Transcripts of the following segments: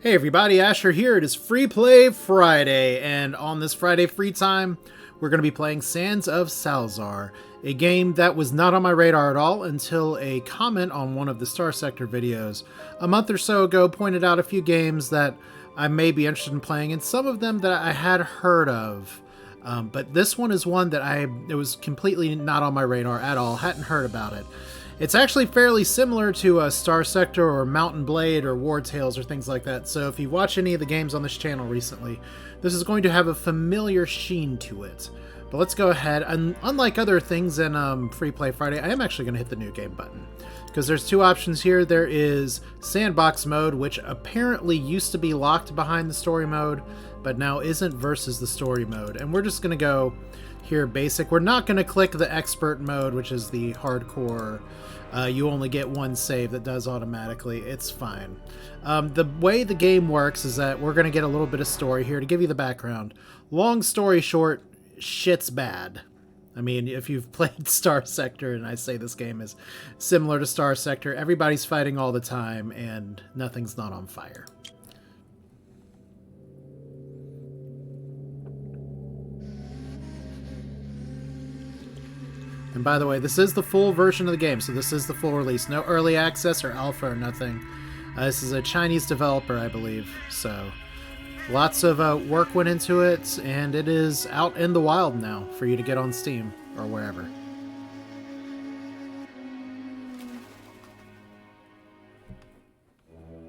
Hey everybody, Asher here. It is Free Play Friday, and on this Friday free time, we're going to be playing Sands of Salzaar, a game that was not on my radar at all until a comment on one of the Star Sector videos a month or so ago pointed out a few games that I may be interested in playing, and some of them that I had heard of. But this one is one that it was completely not on my radar at all, hadn't heard about it. It's actually fairly similar to a Starsector or Mountain Blade or War Tales or things like that, so if you watch any of the games on this channel recently, this is going to have a familiar sheen to it. But let's go ahead, and unlike other things in Free Play Friday, I am actually going to hit the new game button. Because there's two options here. There is Sandbox Mode, which apparently used to be locked behind the Story Mode, but now isn't versus the Story Mode. And we're just going to go here basic. We're not going to click the Expert Mode, which is the hardcore. You only get one save that does automatically. It's fine. The way the game works is that we're going to get a little bit of story here to give you the background. Long story short, shit's bad. I mean, if you've played Star Sector, and I say this game is similar to Star Sector, everybody's fighting all the time and nothing's not on fire. And by the way, this is the full version of the game, so this is the full release. No early access or alpha or nothing. This is a Chinese developer, I believe, so lots of work went into it, and it is out in the wild now for you to get on Steam or wherever.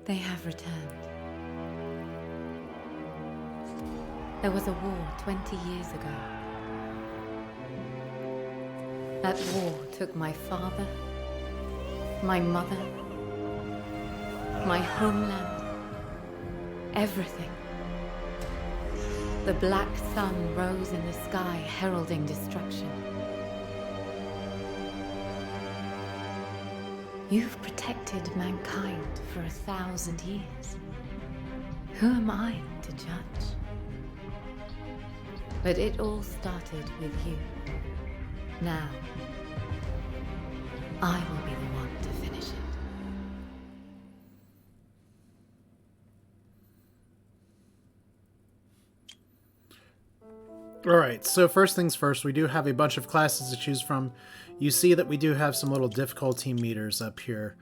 They have returned. There was a war 20 years ago. That war took my father, my mother, my homeland, everything. The black sun rose in the sky, heralding destruction. You've protected mankind for 1,000 years. Who am I to judge? But it all started with you. Now, I will be the one to finish it. Alright, so first things first, we do have a bunch of classes to choose from. You see that we do have some little difficulty meters up here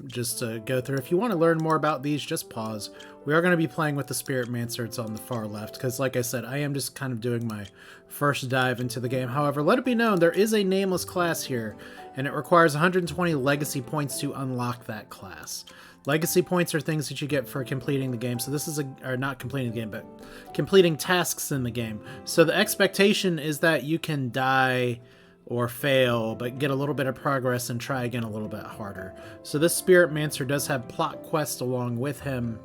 just to go through. If you want to learn more about these, just pause. We are going to be playing with the Spirit Mancer. It's on the far left, because like I said, I am just kind of doing my first dive into the game. However, let it be known, there is a nameless class here, and it requires 120 legacy points to unlock that class. Legacy points are things that you get for completing the game. So this is or not completing the game, but completing tasks in the game. So the expectation is that you can die or fail, but get a little bit of progress and try again a little bit harder. So this Spirit Mancer does have plot quests along with him.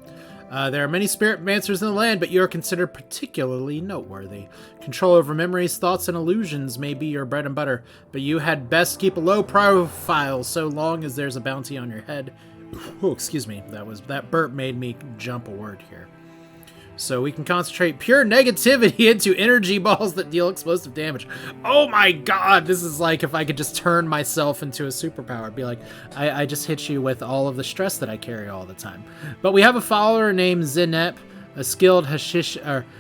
There are many Spirit Mancers in the land, but you are considered particularly noteworthy. Control over memories, thoughts, and illusions may be your bread and butter, but you had best keep a low profile so long as there's a bounty on your head. Oh, excuse me. That burp made me jump a word here. So we can concentrate pure negativity into energy balls that deal explosive damage. Oh my god, this is like if I could just turn myself into a superpower. It'd be like, I just hit you with all of the stress that I carry all the time. But we have a follower named Zinep, a skilled Hashashin,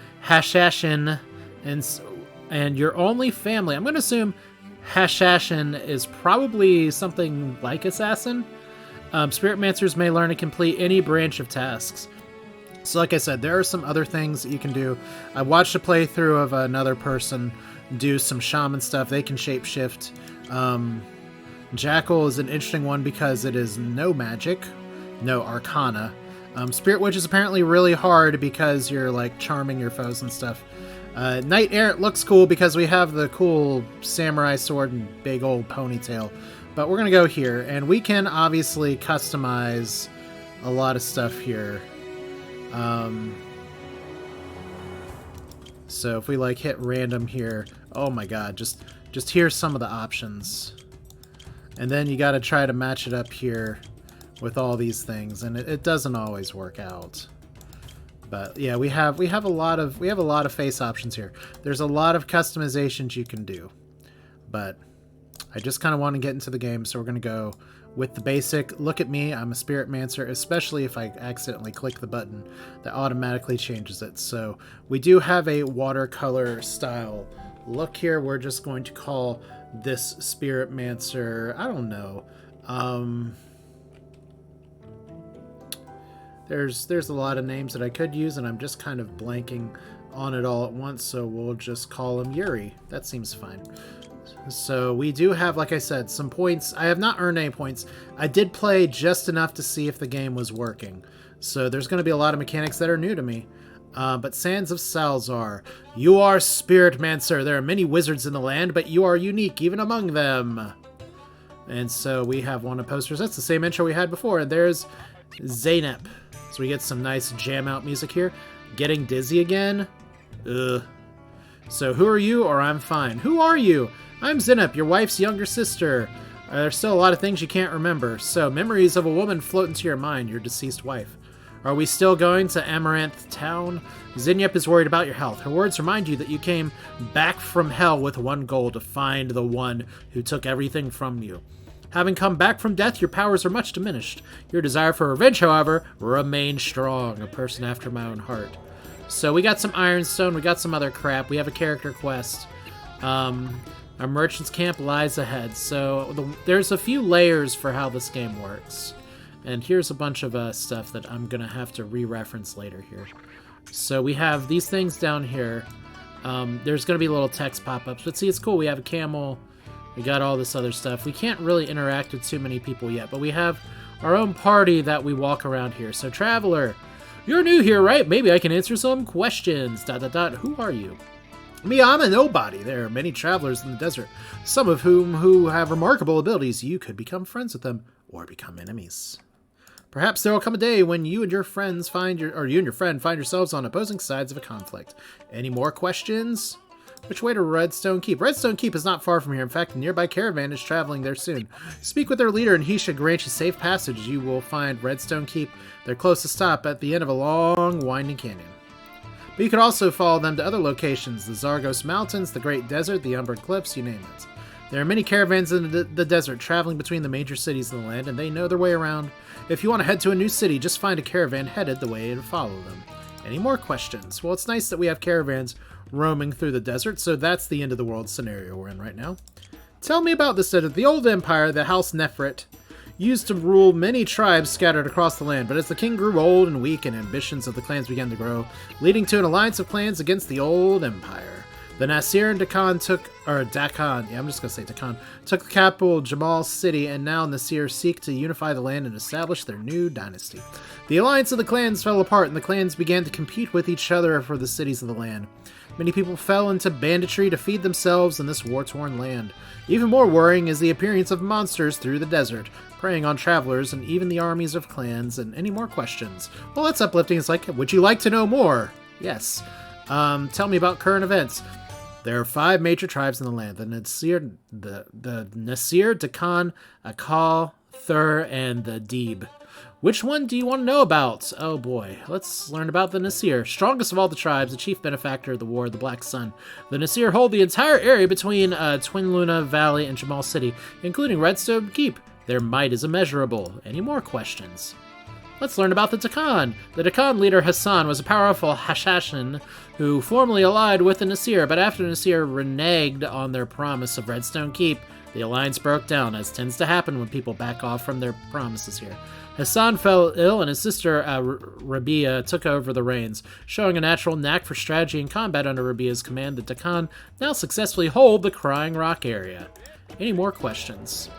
and your only family. I'm going to assume Hashashin is probably something like Assassin. Spirit Mancers may learn to complete any branch of tasks. So like I said, there are some other things that you can do. I watched a playthrough of another person do some shaman stuff. They can shapeshift. Jackal is an interesting one because it is no magic, no arcana. Spirit Witch is apparently really hard because you're like charming your foes and stuff. Knight Errant looks cool because we have the cool samurai sword and big old ponytail. But we're going to go here, and we can obviously customize a lot of stuff here. So if we like hit random here, oh my god, just here's some of the options. And then you got to try to match it up here with all these things, and it doesn't always work out. But yeah, we have a lot of face options here. There's a lot of customizations you can do. But I just kind of want to get into the game, so we're going to go with the basic, look at me, I'm a Spirit Mancer, especially if I accidentally click the button that automatically changes it. So we do have a watercolor style look here. We're just going to call this Spirit Mancer, I don't know. There's a lot of names that I could use, and I'm just kind of blanking on it all at once, so we'll just call him Yuri. That seems fine. So we do have, like I said, some points. I have not earned any points. I did play just enough to see if the game was working. So there's going to be a lot of mechanics that are new to me. But Sands of Salzaar. You are Spirit Mancer. There are many wizards in the land, but you are unique even among them. And so we have one of the posters. That's the same intro we had before. And there's Zeynep. So we get some nice jam out music here. Getting dizzy again? Ugh. So who are you, or I'm fine? Who are you? I'm Zeynep, your wife's younger sister. There's still a lot of things you can't remember. So memories of a woman float into your mind, your deceased wife. Are we still going to Amaranth Town? Zeynep is worried about your health. Her words remind you that you came back from hell with one goal: to find the one who took everything from you. Having come back from death, your powers are much diminished. Your desire for revenge, however, remains strong. A person after my own heart. So we got some ironstone, we got some other crap, we have a character quest. Our merchant's camp lies ahead. So there's a few layers for how this game works. And here's a bunch of stuff that I'm going to have to re-reference later here. So we have these things down here. There's going to be little text pop-ups. But see, it's cool. We have a camel. We got all this other stuff. We can't really interact with too many people yet, but we have our own party that we walk around here. So, Traveler, you're new here, right? Maybe I can answer some questions. ... Who are you? Me, I'm a nobody. There are many travelers in the desert, some of whom who have remarkable abilities. You could become friends with them or become enemies. Perhaps there will come a day when you and your friend find yourselves on opposing sides of a conflict. Any more questions? Which way to Redstone Keep? Redstone Keep is not far from here. In fact, a nearby caravan is traveling there soon. Speak with their leader and he should grant you safe passage. You will find Redstone Keep, their closest stop, at the end of a long, winding canyon. But you could also follow them to other locations: the Zargos Mountains, the Great Desert, the Umber Cliffs, you name it. There are many caravans in the desert traveling between the major cities in the land, and they know their way around. If you want to head to a new city, just find a caravan headed the way and follow them. Any more questions? Well, it's nice that we have caravans roaming through the desert, so that's the end of the world scenario we're in right now. Tell me about this desert. The old empire, the House Nefrit, used to rule many tribes scattered across the land, but as the king grew old and weak and ambitions of the clans began to grow, leading to an alliance of clans against the old empire. The Nasir and Dakan took the capital Jamal City, and now Nasir seek to unify the land and establish their new dynasty. The alliance of the clans fell apart, and the clans began to compete with each other for the cities of the land. Many people fell into banditry to feed themselves in this war-torn land. Even more worrying is the appearance of monsters through the desert, preying on travelers and even the armies of clans. And any more questions? Well, that's uplifting. It's like, would you like to know more? Yes. Tell me about current events. There are 5 major tribes in the land: the Nasir, Dakan, Akal, Thur, and the Deeb. Which one do you want to know about? Oh boy, let's learn about the Nasir. Strongest of all the tribes, the chief benefactor of the War of the Black Sun. The Nasir hold the entire area between Twin Luna Valley and Jamal City, including Redstone Keep. Their might is immeasurable. Any more questions? Let's learn about the Dakan. The Dakan leader Hassan was a powerful Hashashin who formerly allied with the Nasir, but after the Nasir reneged on their promise of Redstone Keep, the alliance broke down, as tends to happen when people back off from their promises here. Hassan fell ill, and his sister Rabia took over the reins. Showing a natural knack for strategy and combat under Rabia's command, the Dakan now successfully hold the Crying Rock area. Any more questions?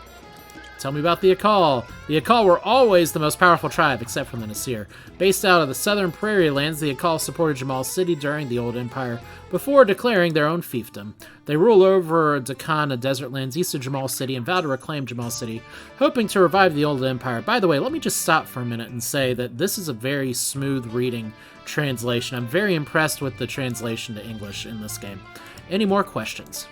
Tell me about the Akal. The Akal were always the most powerful tribe, except for the Nasir. Based out of the southern prairie lands, the Akal supported Jamal City during the Old Empire, before declaring their own fiefdom. They rule over Dakana desert lands east of Jamal City and vow to reclaim Jamal City, hoping to revive the Old Empire. By the way, let me just stop for a minute and say that this is a very smooth reading translation. I'm very impressed with the translation to English in this game. Any more questions?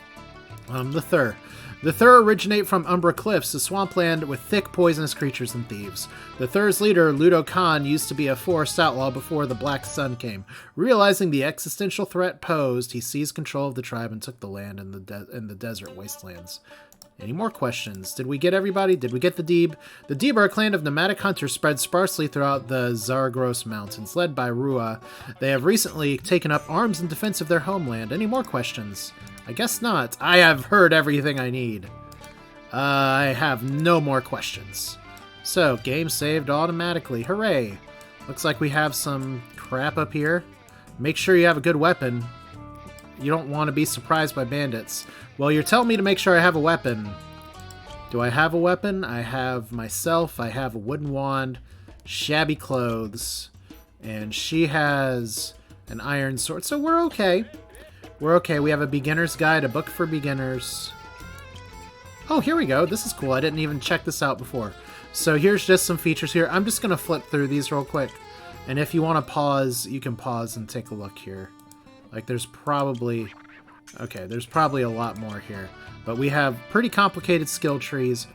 The Thur. The Thur originate from Umbra Cliffs, a swampland with thick, poisonous creatures and thieves. The Thur's leader, Ludo Khan, used to be a forest outlaw before the Black Sun came. Realizing the existential threat posed, he seized control of the tribe and took the land in the desert wastelands. Any more questions? Did we get everybody? Did we get the Deeb? The Deeb are a clan of nomadic hunters spread sparsely throughout the Zargros Mountains, led by Rua. They have recently taken up arms in defense of their homeland. Any more questions? I guess not. I have heard everything I need. I have no more questions. So, game saved automatically. Hooray! Looks like we have some crap up here. Make sure you have a good weapon. You don't want to be surprised by bandits. Well, you're telling me to make sure I have a weapon. Do I have a weapon? I have myself. I have a wooden wand, shabby clothes, and she has an iron sword. So we're okay. We're okay. We have a beginner's guide, a book for beginners. Oh, here we go. This is cool. I didn't even check this out before. So here's just some features here. I'm just going to flip through these real quick. And if you want to pause, you can pause and take a look here. Like, there's probably... Okay, there's probably a lot more here. But we have pretty complicated skill trees.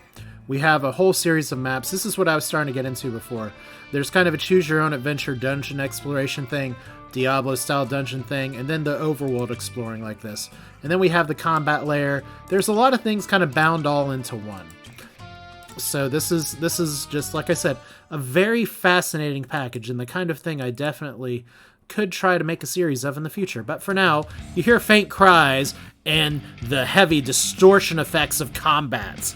We have a whole series of maps. This is what I was starting to get into before. There's kind of a choose-your-own-adventure dungeon exploration thing, Diablo-style dungeon thing, and then the overworld exploring like this. And then we have the combat layer. There's a lot of things kind of bound all into one. So this is just, like I said, a very fascinating package, and the kind of thing I definitely could try to make a series of in the future. But for now, you hear faint cries and the heavy distortion effects of combat.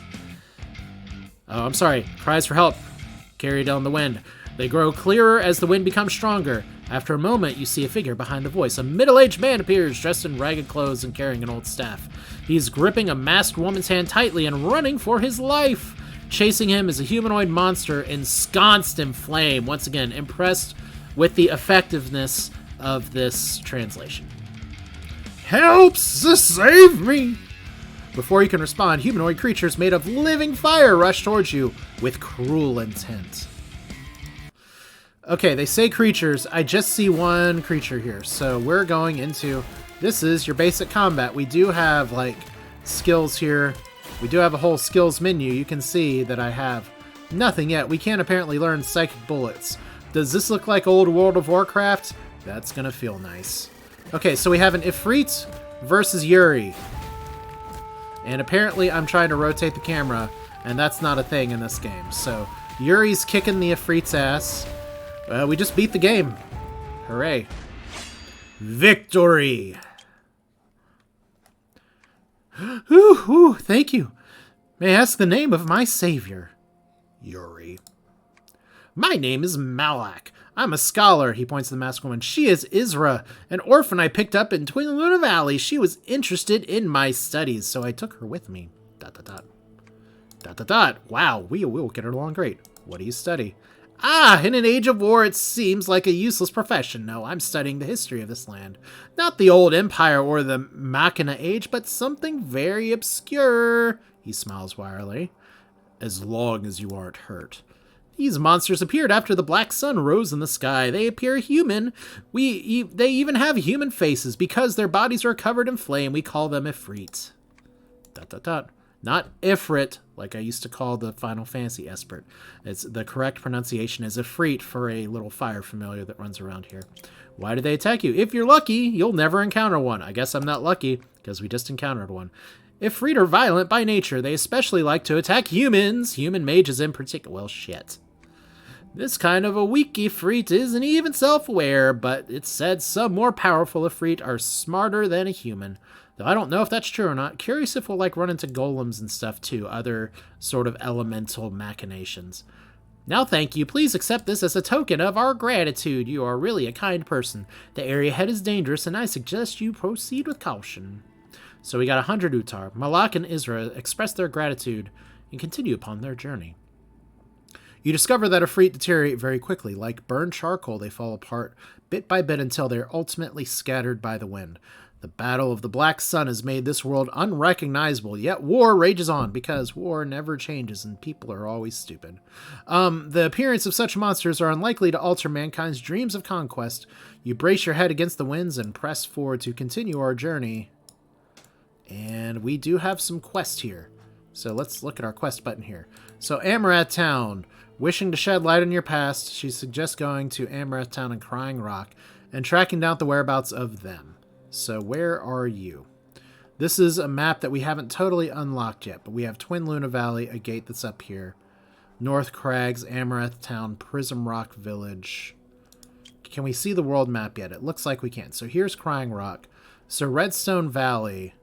Oh, I'm sorry. Cries for help carry down the wind. They grow clearer as the wind becomes stronger. After a moment, you see a figure behind the voice. A middle-aged man appears, dressed in ragged clothes and carrying an old staff. He's gripping a masked woman's hand tightly and running for his life. Chasing him is a humanoid monster ensconced in flame. Once again, impressed with the effectiveness of this translation. Help! Save me! Before you can respond, humanoid creatures made of living fire rush towards you with cruel intent. Okay, they say creatures. I just see one creature here. So we're going into... This is your basic combat. We do have, like, skills here. We do have a whole skills menu. You can see that I have nothing yet. We can't apparently learn psychic bullets. Does this look like old World of Warcraft? That's gonna feel nice. Okay, so we have an Ifrit versus Yuri. And apparently I'm trying to rotate the camera, and that's not a thing in this game. So Yuri's kicking the Ifrit's ass. We just beat the game. Hooray. Victory! Ooh, thank you. May I ask the name of my savior? Yuri. My name is Malak. I'm a scholar, he points to the masked woman. She is Isra, an orphan I picked up in Twin Luna Valley. She was interested in my studies, so I took her with me. ... Wow, we will get along great. What do you study? Ah, in an age of war, it seems like a useless profession. No, I'm studying the history of this land. Not the old empire or the Machina age, but something very obscure. He smiles wryly. As long as you aren't hurt. These monsters appeared after the black sun rose in the sky. They appear human. They even have human faces. Because their bodies are covered in flame, we call them Ifrit. ... Not Ifrit, like I used to call the Final Fantasy Esprit. It's the correct pronunciation is Ifrit for a little fire familiar that runs around here. Why do they attack you? If you're lucky, you'll never encounter one. I guess I'm not lucky, because we just encountered one. Ifrit are violent by nature. They especially like to attack humans. Human mages in particular. Well, shit. This kind of a weak Ifrit isn't even self-aware, but it's said some more powerful Ifrit are smarter than a human. Though I don't know if that's true or not. Curious if we'll like run into golems and stuff too, other sort of elemental machinations. Now thank you. Please accept this as a token of our gratitude. You are really a kind person. The area ahead is dangerous, and I suggest you proceed with caution. So we got 100 Utar. Malak and Isra express their gratitude and continue upon their journey. You discover that Ifrit deteriorate very quickly. Like burned charcoal, they fall apart bit by bit until they are ultimately scattered by the wind. The battle of the Black Sun has made this world unrecognizable, yet war rages on, because war never changes and people are always stupid. The appearance of such monsters are unlikely to alter mankind's dreams of conquest. You brace your head against the winds and press forward to continue our journey. And we do have some quests here. So let's look at our quest button here. So Amaranth Town. Wishing to shed light on your past, she suggests going to Amaranth Town and Crying Rock and tracking down the whereabouts of them. So where are you? This is a map that we haven't totally unlocked yet, but we have Twin Luna Valley, a gate that's up here. North Crags, Amaranth Town, Prism Rock Village. Can we see the world map yet? It looks like we can. So here's Crying Rock. So Redstone Valley,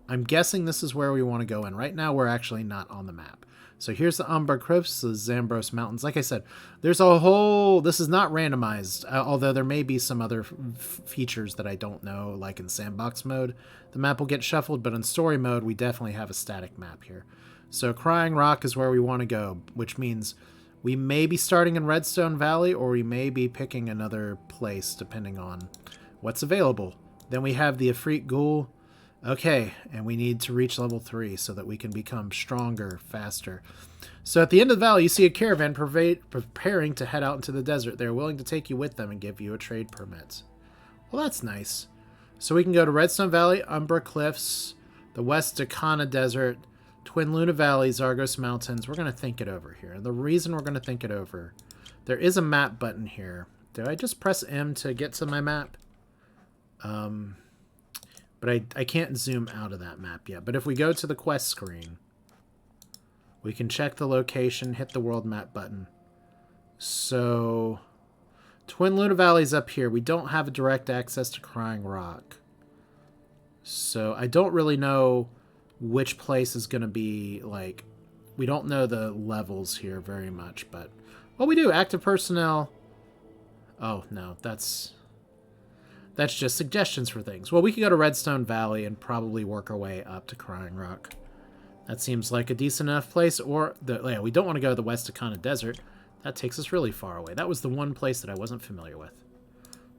I'm guessing this is where we want to go in. Right now we're actually not on the map. So here's the Umber Crypts, the Zambros Mountains. Like I said, there's a whole... This is not randomized, although there may be some other features that I don't know, like in sandbox mode. The map will get shuffled, but in story mode, we definitely have a static map here. So Crying Rock is where we want to go, which means we may be starting in Redstone Valley, or we may be picking another place, depending on what's available. Then we have the Ifrit Ghoul. Okay, and we need to reach level 3 so that we can become stronger, faster. So at the end of the valley, you see a caravan preparing to head out into the desert. They're willing to take you with them and give you a trade permit. Well, that's nice. So we can go to Redstone Valley, Umbra Cliffs, the West Dakana Desert, Twin Luna Valley, Zargos Mountains. We're going to think it over here. And the reason we're going to think it over, there is a map button here. Did I just press M to get to my map? But I can't zoom out of that map yet. But if we go to the quest screen, we can check the location, hit the world map button. So, Twin Luna Valley's up here. We don't have a direct access to Crying Rock. So, I don't really know which place is going to be, like... We don't know the levels here very much, but... Well, we do. Active personnel. Oh, no. That's just suggestions for things. Well, we could go to Redstone Valley and probably work our way up to Crying Rock. That seems like a decent enough place. Or, yeah, we don't want to go to the West Dakana Desert. That takes us really far away. That was the one place that I wasn't familiar with.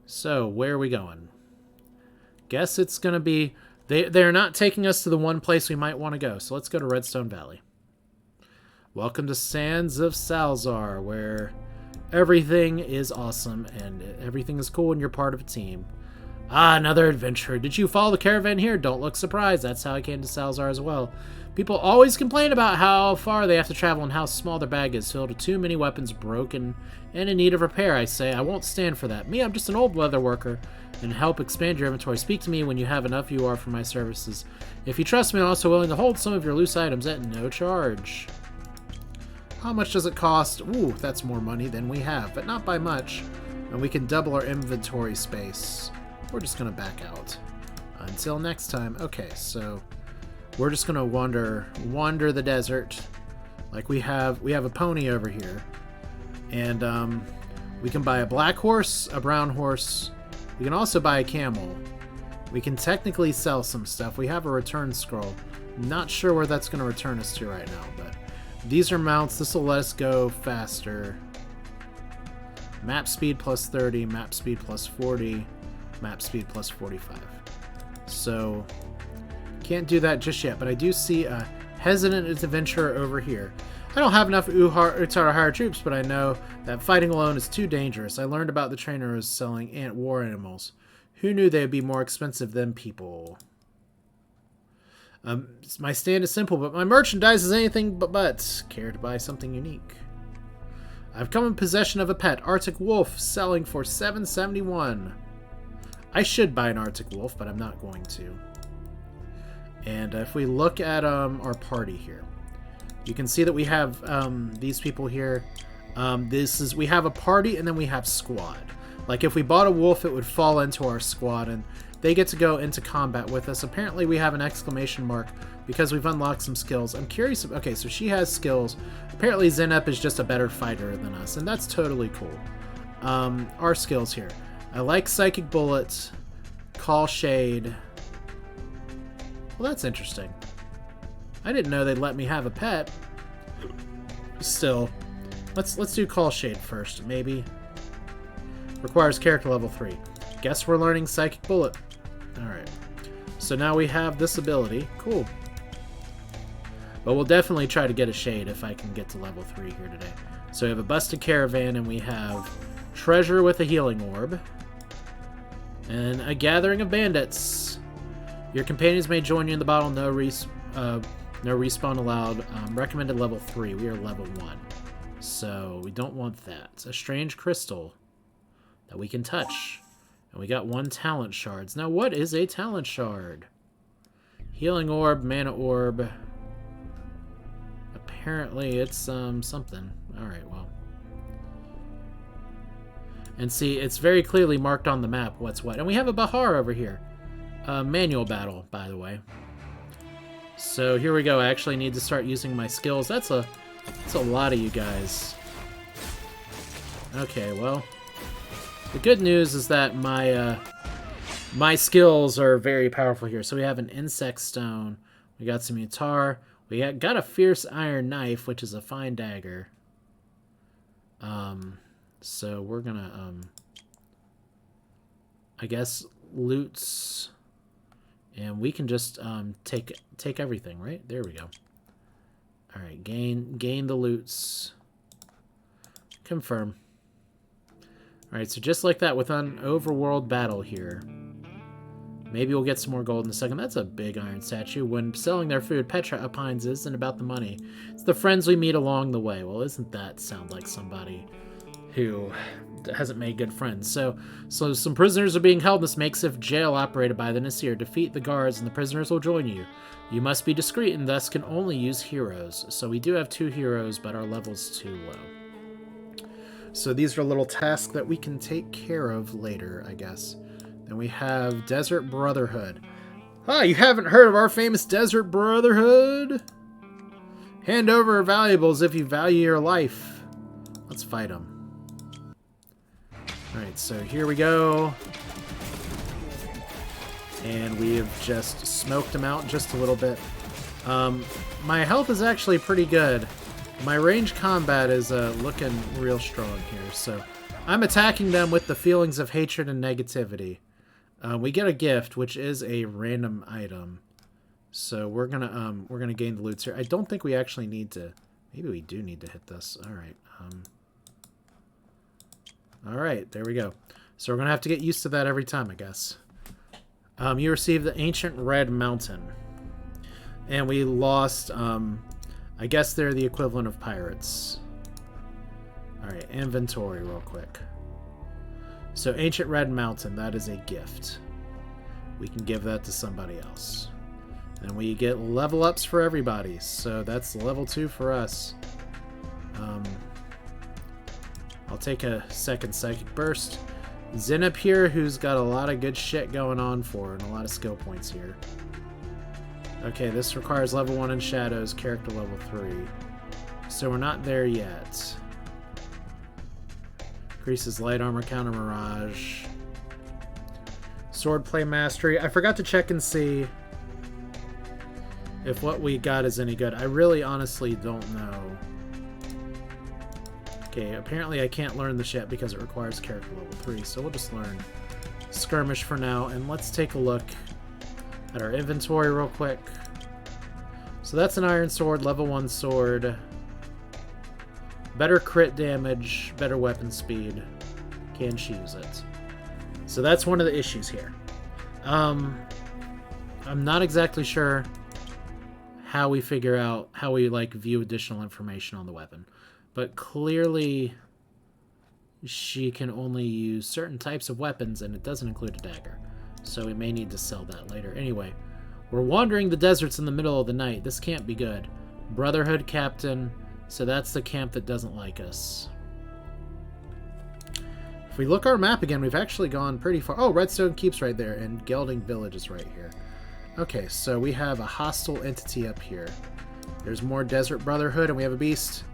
So, where are we going? Guess it's going to be... They're not taking us to the one place we might want to go. So let's go to Redstone Valley. Welcome to Sands of Salzaar, where everything is awesome and everything is cool and you're part of a team. Ah, another adventure. Did you follow the caravan here? Don't look surprised. That's how I came to Salzaar as well. People always complain about how far they have to travel and how small their bag is, filled with too many weapons, broken, and in need of repair. I say, I won't stand for that. Me, I'm just an old leather worker, and help expand your inventory. Speak to me when you have enough you are for my services. If you trust me, I'm also willing to hold some of your loose items at no charge. How much does it cost? Ooh, that's more money than we have, but not by much. And we can double our inventory space. We're just going to back out. Until next time. Okay, so we're just going to wander the desert. Like we have a pony over here. And we can buy a black horse, a brown horse. We can also buy a camel. We can technically sell some stuff. We have a return scroll. Not sure where that's going to return us to right now, but these are mounts. This will let us go faster. Map speed plus 30, map speed plus 40, map speed plus 45. So, can't do that just yet, but I do see a hesitant adventurer over here. I don't have enough Uhtara to hire troops, but I know that fighting alone is too dangerous. I learned about the trainers selling war animals. Who knew they'd be more expensive than people? My stand is simple, but my merchandise is anything but. Care to buy something unique? I've come in possession of a pet, Arctic Wolf, selling for $7.71. I should buy an Arctic Wolf, but I'm not going to. And if we look at our party here, you can see that we have these people here. We have a party and then we have squad. Like if we bought a wolf, it would fall into our squad and they get to go into combat with us. Apparently we have an exclamation mark because we've unlocked some skills. I'm curious. Okay, so she has skills. Apparently Zenep is just a better fighter than us, and that's totally cool. Our skills here. I like Psychic Bullets, Call Shade. Well, that's interesting. I didn't know they'd let me have a pet. Still, let's do Call Shade first, maybe. Requires character level 3. Guess we're learning Psychic Bullet. Alright. So now we have this ability. Cool. But we'll definitely try to get a Shade if I can get to level 3 here today. So we have a Busted Caravan and we have Treasure with a Healing Orb. And a Gathering of Bandits. Your companions may join you in the battle. No respawn allowed. Recommended level 3. We are level 1. So we don't want that. A Strange Crystal that we can touch. And we got 1 talent shards. Now what is a talent shard? Healing orb, mana orb. Apparently it's something. Alright, well. And see, it's very clearly marked on the map what's what. And we have a Bahar over here. Manual battle, by the way. So here we go. I actually need to start using my skills. That's a lot of you guys. Okay, well. The good news is that my skills are very powerful here. So we have an insect stone. We got some utar. We got a fierce iron knife, which is a fine dagger. So we're gonna, I guess, loots, and we can just take everything, right? There we go. All right, gain the loots. Confirm. All right, so just like that, with an overworld battle here. Maybe we'll get some more gold in a second. That's a big iron statue. When selling their food, Petra opines isn't about the money. It's the friends we meet along the way. Well, isn't that sound like somebody who hasn't made good friends? So some prisoners are being held in this makeshift jail operated by the Nasir. Defeat the guards and the prisoners will join you. You must be discreet and thus can only use heroes. So we do have 2 heroes, but our level's too low. So these are little tasks that we can take care of later, I guess. Then we have Desert Brotherhood. Ah, you haven't heard of our famous Desert Brotherhood? Hand over valuables if you value your life. Let's fight them. Alright, so here we go. And we have just smoked them out just a little bit. My health is actually pretty good. My range combat is looking real strong here. So I'm attacking them with the feelings of hatred and negativity. We get a gift, which is a random item. So we're gonna gain the loots here. I don't think we actually need to. Maybe we do need to hit this. All right. All right, there we go. So we're gonna have to get used to that every time, I guess. You received the Ancient Red Mountain, and we lost. I guess they're the equivalent of pirates. All right, inventory real quick. So Ancient Red Mountain, that is a gift. We can give that to somebody else. And we get level ups for everybody. So that's level 2 for us. I'll take a second Psychic Burst. Zenip here, who's got a lot of good shit going on for her and a lot of skill points here. Okay, this requires level 1 in Shadows, character level 3. So we're not there yet. Increases light armor, counter mirage. Swordplay mastery. I forgot to check and see if what we got is any good. I really honestly don't know. Okay, apparently I can't learn this yet because it requires character level 3, so we'll just learn Skirmish for now, and let's take a look at our inventory real quick. So that's an iron sword, level 1 sword. Better crit damage, better weapon speed. Can she use it? So that's one of the issues here. I'm not exactly sure how we figure out, how we view additional information on the weapon. But clearly she can only use certain types of weapons, and it doesn't include a dagger. So we may need to sell that later. Anyway, we're wandering the deserts in the middle of the night. This can't be good. Brotherhood Captain. So that's the camp that doesn't like us. If we look our map again, we've actually gone pretty far. Oh, Redstone Keep's right there, and Gelding Village is right here. Okay, so we have a hostile entity up here. There's more Desert Brotherhood, and we have a beast.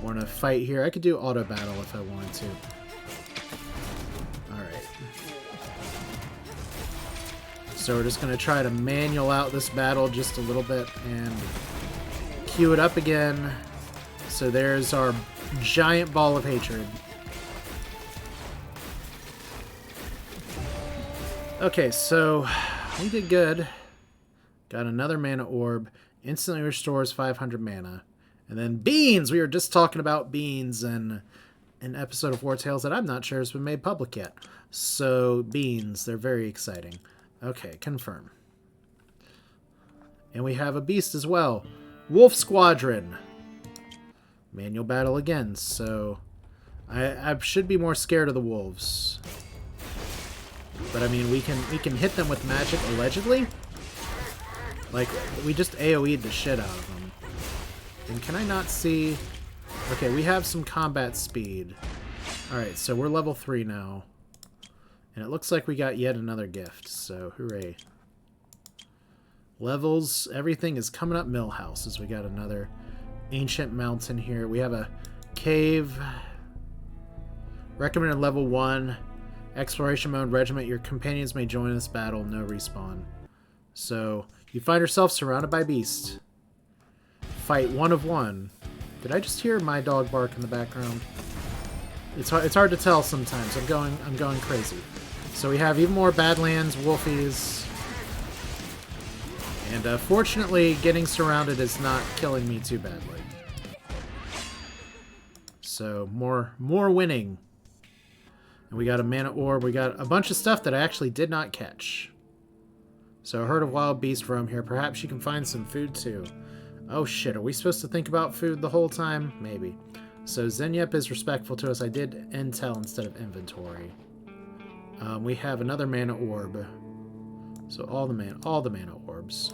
Want to fight here. I could do auto battle if I wanted to. Alright. So we're just going to try to manual out this battle just a little bit and queue it up again. So there's our giant ball of hatred. Okay, so we did good. Got another mana orb. Instantly restores 500 mana. And then beans! We were just talking about beans in an episode of War Tales that I'm not sure has been made public yet. So, beans. They're very exciting. Okay, confirm. And we have a beast as well. Wolf Squadron. Manual battle again, so I should be more scared of the wolves. But I mean, we can hit them with magic, allegedly. Like, we just AoE'd the shit out of them. And can I not see... Okay, we have some combat speed. Alright, so we're level 3 now. And it looks like we got yet another gift, so hooray. Levels, everything is coming up Millhouse as we got another ancient mountain here. We have a cave. Recommended level 1. Exploration mode regiment. Your companions may join this battle. No respawn. So, you find yourself surrounded by beasts. Fight 1 of 1. Did I just hear my dog bark in the background? It's hard to tell sometimes. I'm going crazy. So we have even more Badlands, Wolfies. And fortunately, getting surrounded is not killing me too badly. So more winning. And we got a mana orb. We got a bunch of stuff that I actually did not catch. So a herd of wild beasts roam here. Perhaps you can find some food too. Oh shit, are we supposed to think about food the whole time? Maybe. So Zenyep is respectful to us. I did intel instead of inventory. We have another mana orb. So all the mana orbs.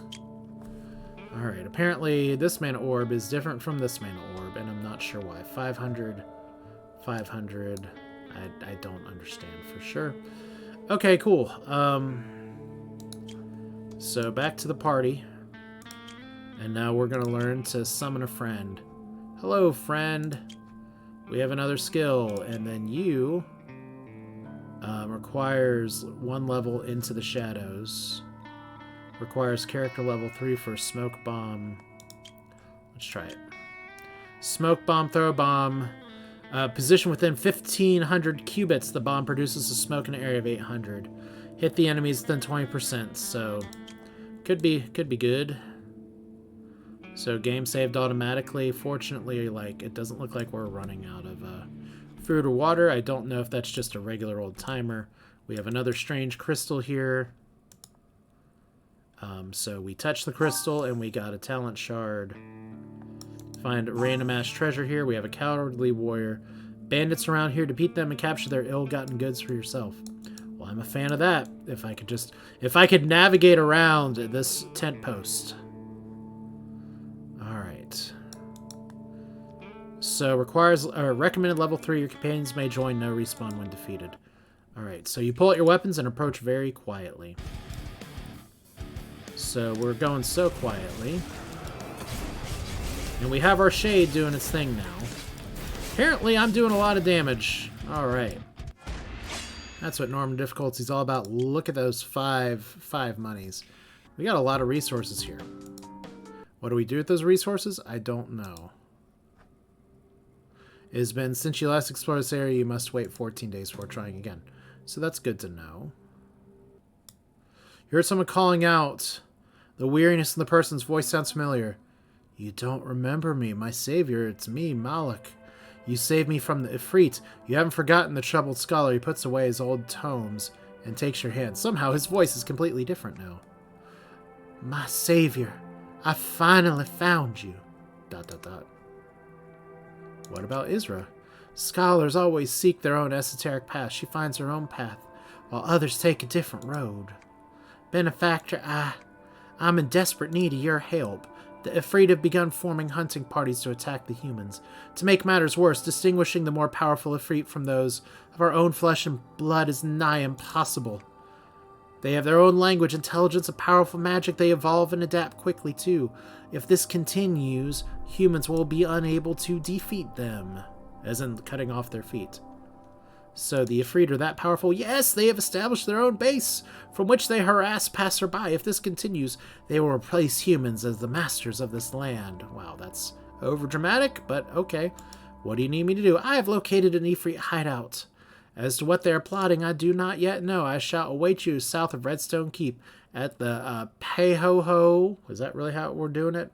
Alright, apparently this mana orb is different from this mana orb, and I'm not sure why. 500, 500. I don't understand for sure. Okay, cool. So back to the party. And now we're going to learn to summon a friend. Hello, friend. We have another skill, and then you requires 1 level into the shadows. Requires character level 3 for smoke bomb. Let's try it. Smoke bomb, throw a bomb. Position within 1,500 cubits. The bomb produces a smoke in an area of 800. Hit the enemies within 20%. So could be good. So game saved automatically. Fortunately, like, it doesn't look like we're running out of food or water. I don't know if that's just a regular old timer. We have another strange crystal here. So we touched the crystal and we got a talent shard. Find random ass treasure here. We have a cowardly warrior. Bandits around here. Defeat them and capture their ill-gotten goods for yourself. Well, I'm a fan of that. If I could navigate around this tent post. Alright. So requires recommended level 3. Your companions may join. No respawn when defeated. Alright, so you pull out your weapons and approach very quietly. So we're going so quietly. And we have our shade doing its thing now. Apparently I'm doing a lot of damage. Alright. That's what normal difficulty is all about. Look at those five monies. We got a lot of resources here. What do we do with those resources? I don't know. It has been since you last explored this area, you must wait 14 days before trying again. So that's good to know. You heard someone calling out. The weariness in the person's voice sounds familiar. You don't remember me, my savior. It's me, Malik. You saved me from the Ifrit. You haven't forgotten the troubled scholar. He puts away his old tomes and takes your hand. Somehow his voice is completely different now. My savior, I finally found you. ... What about Isra? Scholars always seek their own esoteric path. She finds her own path, while others take a different road. Benefactor, I'm in desperate need of your help. The Ifrit have begun forming hunting parties to attack the humans. To make matters worse, distinguishing the more powerful Ifrit from those of our own flesh and blood is nigh impossible. They have their own language, intelligence, and powerful magic. They evolve and adapt quickly, too. If this continues, humans will be unable to defeat them. As in, cutting off their feet. So the Ifrit are that powerful? Yes, they have established their own base, from which they harass passerby. If this continues, they will replace humans as the masters of this land. Wow, that's overdramatic, but okay. What do you need me to do? I have located an Ifrit hideout. As to what they are plotting, I do not yet know. I shall await you south of Redstone Keep at the Pay-Ho-Ho. Is that really how we're doing it?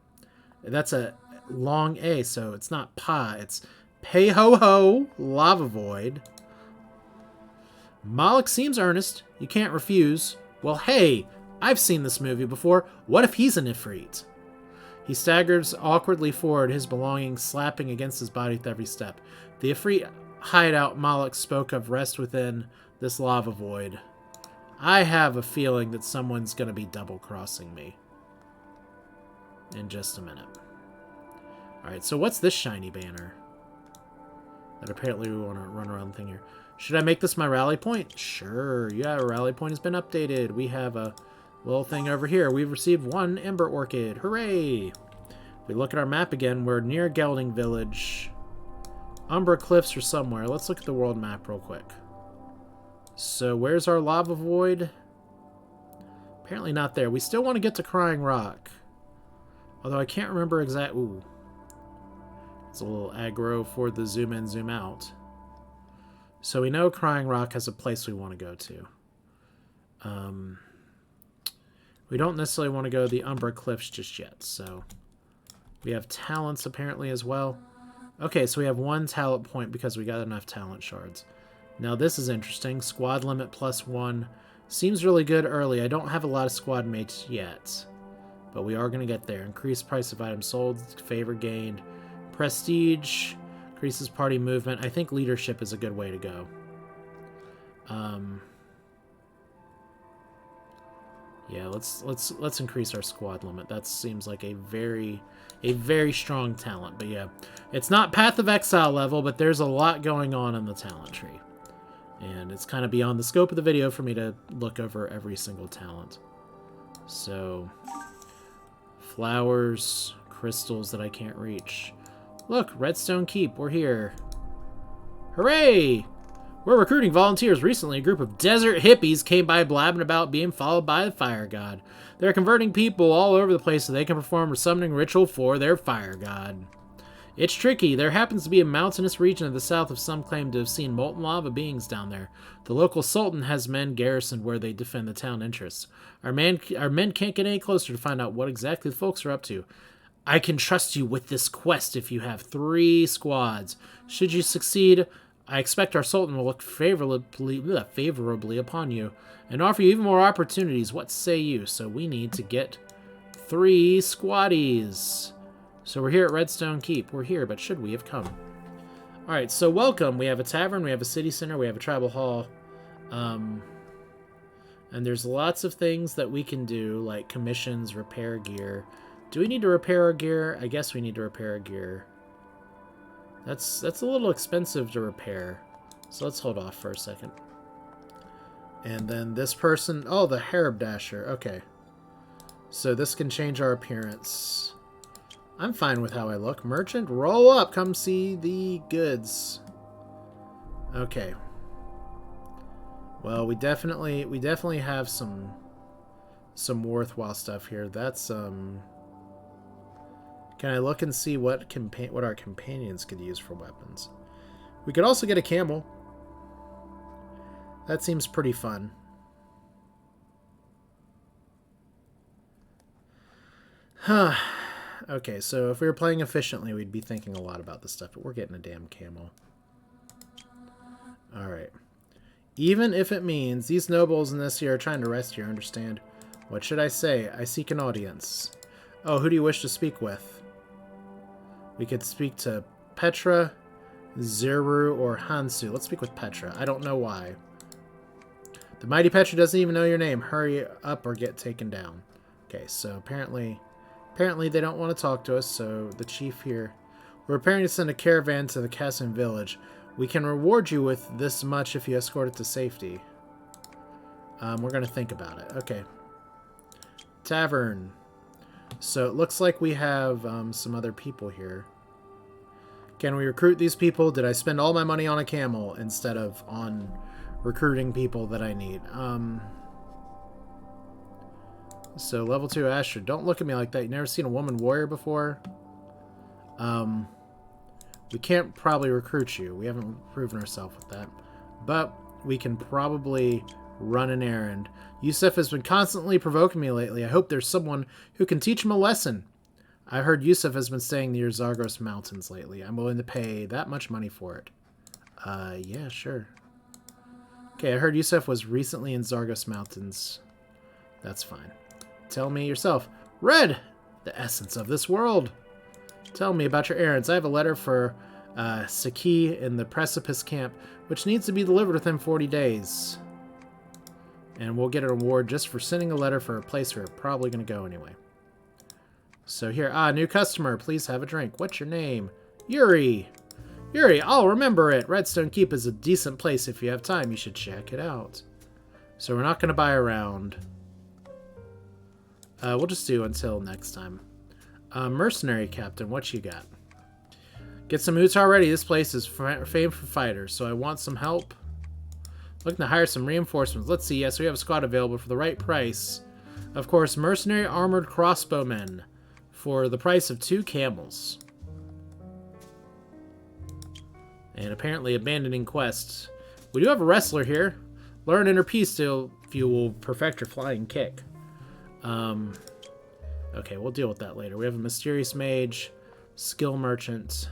That's a long A, so it's not Pa. It's Pay-Ho-Ho Lava Void. Malik seems earnest. You can't refuse. Well, hey, I've seen this movie before. What if he's an Ifrit? He staggers awkwardly forward, his belongings slapping against his body with every step. The Ifrit hideout Malik spoke of rest within this lava void. I have a feeling that someone's going to be double-crossing me in just a minute. Alright, so what's this shiny banner? That apparently we want to run around the thing here. Should I make this my rally point? Sure, yeah, our rally point has been updated. We have a little thing over here. We've received 1 Ember Orchid. Hooray! If we look at our map again, we're near Gelding Village. Umbra Cliffs are somewhere. Let's look at the world map real quick. So where's our lava void? Apparently not there. We still want to get to Crying Rock. Although I can't remember exact... Ooh. It's a little aggro for the zoom in, zoom out. So we know Crying Rock has a place we want to go to. We don't necessarily want to go to the Umbra Cliffs just yet, so... We have talents apparently as well. Okay, so we have 1 talent point because we got enough talent shards. Now this is interesting. Squad limit +1. Seems really good early. I don't have a lot of squad mates yet. But we are going to get there. Increased price of items sold. Favor gained. Prestige. Increases party movement. I think leadership is a good way to go. Yeah, let's increase our squad limit. That seems like a very strong talent. But yeah, it's not Path of Exile level, but there's a lot going on in the talent tree. And it's kind of beyond the scope of the video for me to look over every single talent. So, flowers, crystals that I can't reach. Look, Redstone Keep, we're here. Hooray! We're recruiting volunteers. Recently, a group of desert hippies came by blabbing about being followed by the fire god. They're converting people all over the place so they can perform a summoning ritual for their fire god. It's tricky. There happens to be a mountainous region of the south of some claim to have seen molten lava beings down there. The local sultan has men garrisoned where they defend the town interests. Our men can't get any closer to find out what exactly the folks are up to. I can trust you with this quest if you have 3 squads. Should you succeed, I expect our sultan will look favorably upon you and offer you even more opportunities. What say you? So we need to get 3 squaddies. So we're here at Redstone Keep. We're here, but should we have come? Alright, so welcome. We have a tavern, we have a city center, we have a tribal hall. And there's lots of things that we can do, like commissions, repair gear. Do we need to repair our gear? I guess we need to repair our gear. That's a little expensive to repair. So let's hold off for a second. And then this person... Oh, the Harabdasher. Okay. So this can change our appearance. I'm fine with how I look. Merchant, roll up. Come see the goods. Okay. Well, we definitely have some worthwhile stuff here. That's Can I look and see what our companions could use for weapons? We could also get a camel. That seems pretty fun. Huh. Okay, so if we were playing efficiently, we'd be thinking a lot about this stuff, but we're getting a damn camel. Alright. Even if it means these nobles in this here are trying to arrest you, understand? What should I say? I seek an audience. Oh, who do you wish to speak with? We could speak to Petra, Zeru, or Hansu. Let's speak with Petra. I don't know why. The mighty Petra doesn't even know your name. Hurry up or get taken down. Okay, so apparently they don't want to talk to us, so the chief here... We're preparing to send a caravan to the Cassin village. We can reward you with this much if you escort it to safety. We're going to think about it. Okay. Tavern. So it looks like we have some other people here. Can we recruit these people? Did I spend all my money on a camel instead of on recruiting people that I need? So level 2 Asher. Don't look at me like that. You never seen a woman warrior before? We can't probably recruit you. We haven't proven ourselves with that. But we can probably run an errand. Yusuf has been constantly provoking me lately. I hope there's someone who can teach him a lesson. I heard Yusuf has been staying near Zargos Mountains lately. I'm willing to pay that much money for it. Yeah, sure. Okay, I heard Yusuf was recently in Zargos Mountains. That's fine. Tell me yourself. Red! The essence of this world. Tell me about your errands. I have a letter for Saki in the Precipice Camp, which needs to be delivered within 40 days. And we'll get an award just for sending a letter for a place we're probably going to go anyway. So here, new customer, please have a drink. What's your name? Yuri. Yuri, I'll remember it. Redstone Keep is a decent place. If you have time, you should check it out. So we're not going to buy around. We'll just do until next time. Mercenary Captain, what you got? Get some Utah ready. This place is famed for fighters, so I want some help. Looking to hire some reinforcements. Let's see. Yes, we have a squad available for the right price. Of course, mercenary armored crossbowmen for the price of 2 camels. And apparently abandoning quests. We do have a wrestler here. Learn inner peace till you will perfect your flying kick. Okay, we'll deal with that later. We have a mysterious mage, skill merchant,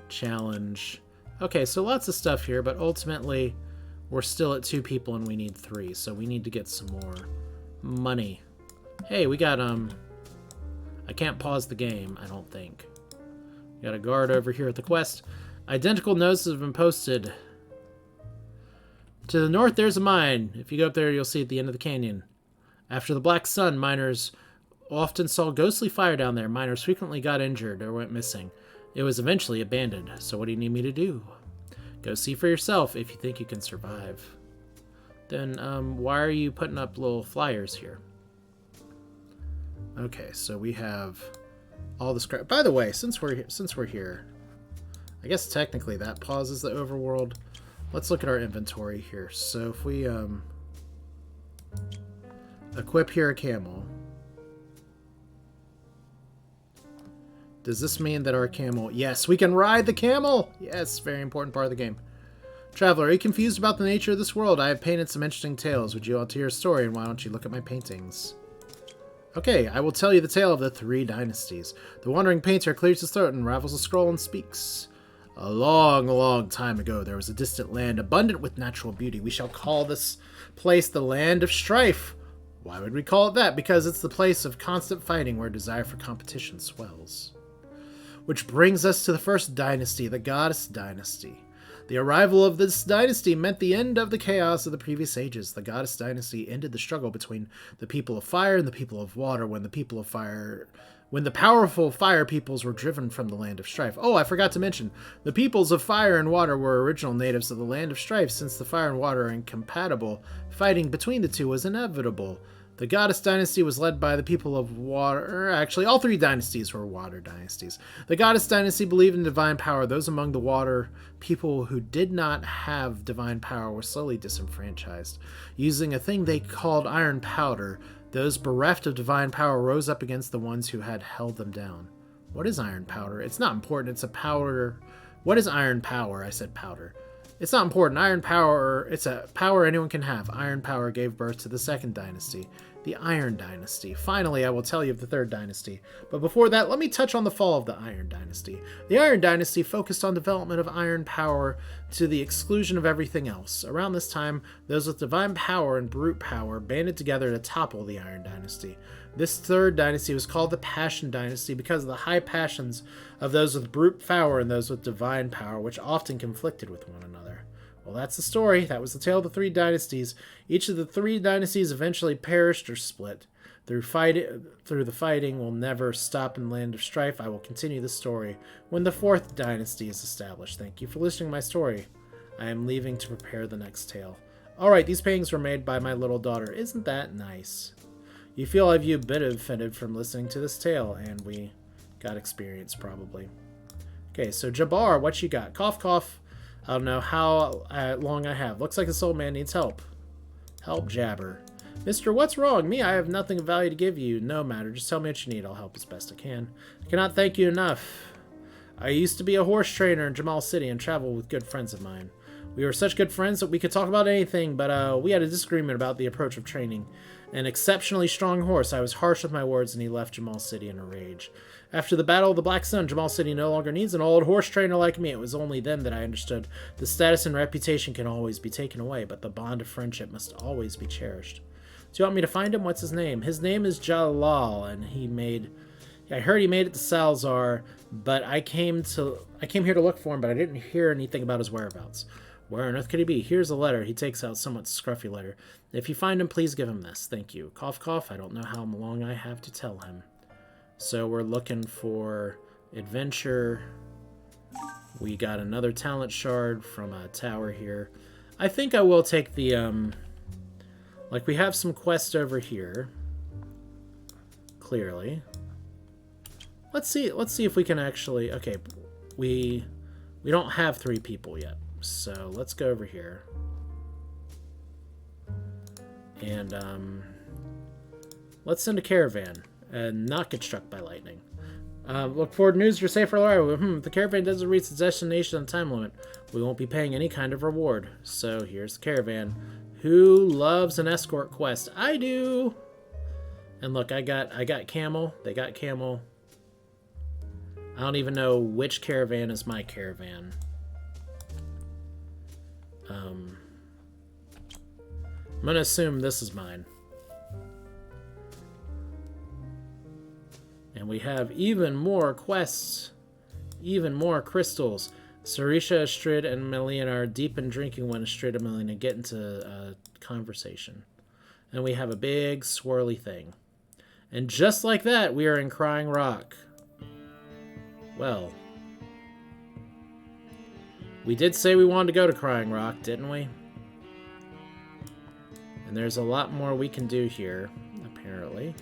challenge. Okay, so lots of stuff here, but ultimately we're still at 2 people and we need 3, so we need to get some more money. Hey, we got, I can't pause the game, I don't think. We got a guard over here at the quest. Identical notices have been posted. To the north, there's a mine. If you go up there, you'll see at the end of the canyon. After the Black Sun, miners often saw ghostly fire down there. Miners frequently got injured or went missing. It was eventually abandoned. So what do you need me to do? Go see for yourself if you think you can survive. Then, why are you putting up little flyers here? Okay, so we have all this crap. By the way, since we're here, I guess technically that pauses the overworld. Let's look at our inventory here. So if we equip here a camel, does this mean that our camel... Yes, we can ride the camel! Yes, very important part of the game. Traveler, are you confused about the nature of this world? I have painted some interesting tales. Would you like to hear a story, and why don't you look at my paintings? Okay, I will tell you the tale of the 3 dynasties. The wandering painter clears his throat and unravels a scroll and speaks. A long, long time ago, there was a distant land abundant with natural beauty. We shall call this place the Land of Strife. Why would we call it that? Because it's the place of constant fighting where desire for competition swells. Which brings us to the first dynasty, the Goddess Dynasty. The arrival of this dynasty meant the end of the chaos of the previous ages. The Goddess Dynasty ended the struggle between the people of fire and the people of water when the powerful fire peoples were driven from the Land of Strife. Oh, I forgot to mention, the peoples of fire and water were original natives of the Land of Strife. Since the fire and water are incompatible, fighting between the two was inevitable. The Goddess Dynasty was led by the people of water. Actually, all 3 dynasties were water dynasties. The Goddess Dynasty believed in divine power. Those among the water people who did not have divine power were slowly disenfranchised. Using a thing they called iron powder, those bereft of divine power rose up against the ones who had held them down. What is iron powder? It's not important. It's a powder. What is iron power? I said powder. It's not important. Iron power, it's a power anyone can have. Iron power gave birth to the 2nd dynasty, the Iron Dynasty. Finally, I will tell you of the 3rd dynasty. But before that, let me touch on the fall of the Iron Dynasty. The Iron Dynasty focused on development of iron power to the exclusion of everything else. Around this time, those with divine power and brute power banded together to topple the Iron Dynasty. This 3rd dynasty was called the Passion Dynasty because of the high passions of those with brute power and those with divine power, which often conflicted with one another. Well, that's the story. That was the tale of the 3 dynasties. Each of the 3 dynasties eventually perished or split. Through the fighting will never stop in the Land of Strife. I will continue the story when the 4th dynasty is established. Thank you for listening to my story. I am leaving to prepare the next tale. Alright, these paintings were made by my little daughter. Isn't that nice? You feel like you've benefited from listening to this tale, and we got experience, probably. Okay, so Jabbar, what you got? Cough, cough. I don't know how long I have. Looks like this old man needs help. Help, Jabber. Mister, what's wrong? Me, I have nothing of value to give you. No matter. Just tell me what you need. I'll help as best I can. I cannot thank you enough. I used to be a horse trainer in Jamal City and travel with good friends of mine. We were such good friends that we could talk about anything, but we had a disagreement about the approach of training. An exceptionally strong horse, I was harsh with my words, and he left Jamal City in a rage. After the Battle of the Black Sun, Jamal City no longer needs an old horse trainer like me. It was only then that I understood the status and reputation can always be taken away, but the bond of friendship must always be cherished. Do you want me to find him? What's his name? His name is Jalal, and I heard he made it to Salzaar, but I came here to look for him, but I didn't hear anything about his whereabouts. Where on earth could he be? Here's a letter. He takes out somewhat scruffy letter. If you find him, please give him this. Thank you. Cough, cough. I don't know how long I have to tell him. So we're looking for adventure. We got another talent shard from a tower here. I think I will take the, like, we have some quests over here. Clearly. Let's see if we can actually, okay, we don't have 3 people yet. So let's go over here. And let's send a caravan and not get struck by lightning. Look forward to news. You're safe for a while. If the caravan doesn't reach its destination on time limit, we won't be paying any kind of reward. So here's the caravan. Who loves an escort quest? I do. And look, I got Camel. They got Camel. I don't even know which caravan is my caravan. I'm gonna assume this is mine. And we have even more quests, even more crystals. Sarisha, Astrid, and Melian are deep in drinking when Astrid and Melian get into a conversation. And we have a big swirly thing. And just like that, we are in Crying Rock. Well, we did say we wanted to go to Crying Rock, didn't we? And there's a lot more we can do here, apparently.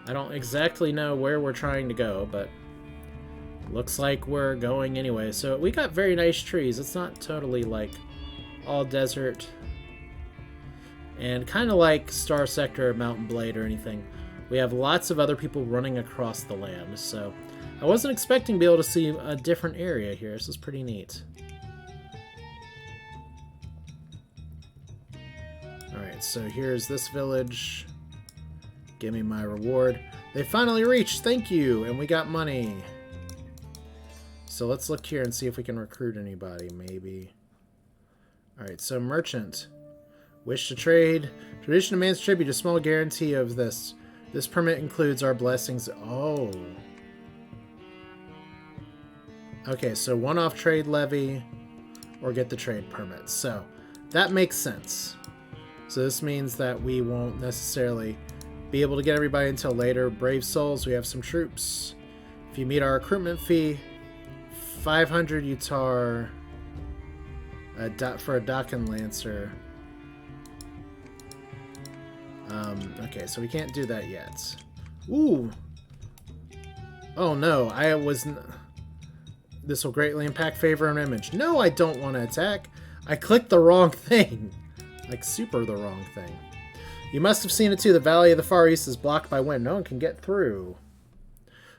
I don't exactly know where we're trying to go, but looks like we're going anyway. So we got very nice trees. It's not totally like all desert. And kind of like Star Sector or Mountain Blade or anything. We have lots of other people running across the land. So I wasn't expecting to be able to see a different area here. This is pretty neat. Alright, so here's this village. Give me my reward. They finally reached, thank you! And we got money. So let's look here and see if we can recruit anybody, maybe. Alright, so merchant. Wish to trade. Tradition demands tribute, a small guarantee of this. This permit includes our blessings. Oh. Okay, so one-off trade levy or get the trade permit. So that makes sense. So this means that we won't necessarily be able to get everybody until later. Brave souls, we have some troops. If you meet our recruitment fee, 500 Utar for a Dakin Lancer. Okay, so we can't do that yet. Ooh! Oh no, this will greatly impact favor and image. No, I don't want to attack. I clicked the wrong thing. Like, super the wrong thing. You must have seen it too. The Valley of the Far East is blocked by wind. No one can get through.